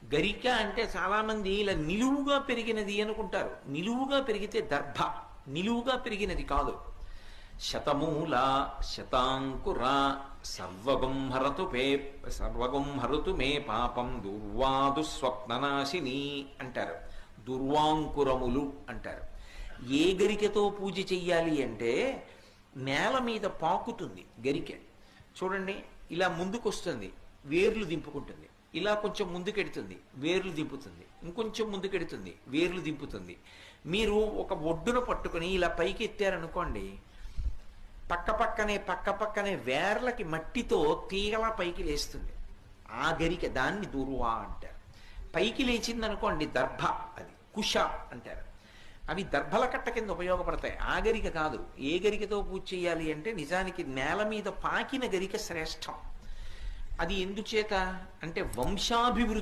గరిక అంటే చాలామంది ఇలా నిలువుగా పెరిగినది అనుకుంటారు. నిలువుగా పెరిగితే దర్భ, నిలువుగా పెరిగినది కాదు. శతమూల శతాంకుర సర్వగం హరతు మే పాపం దుర్వాదు స్వప్ననాశిని అంటారు. దుర్వాంకురములు అంటారు. ఏ గరికతో పూజ చెయ్యాలి అంటే నేల మీద పాకుతుంది గరిక. చూడండి, ఇలా ముందుకొస్తుంది, వేర్లు దింపుకుంటుంది. ఇలా కొంచెం ముందుకెడుతుంది, వేర్లు దింపుతుంది. ఇంకొంచెం ముందుకెడుతుంది, వేర్లు దింపుతుంది. మీరు ఒక ఒడ్డున పట్టుకుని ఇలా పైకి ఎత్తారనుకోండి, పక్కపక్కనే వేర్లకి మట్టితో తీగలా పైకి లేస్తుంది. ఆ గరిక, దాన్ని దుర్వా అంటారు. పైకి లేచిందనుకోండి దర్భ, అది కుష అంటారు. అవి దర్భల కట్ట కింద ఉపయోగపడతాయి. ఆ గరిక కాదు. ఏ గరికతో పూజ చేయాలి అంటే నిజానికి నేల మీద పాకిన గరిక శ్రేష్టం. అది ఎందుచేత అంటే వంశాభివృద్ధి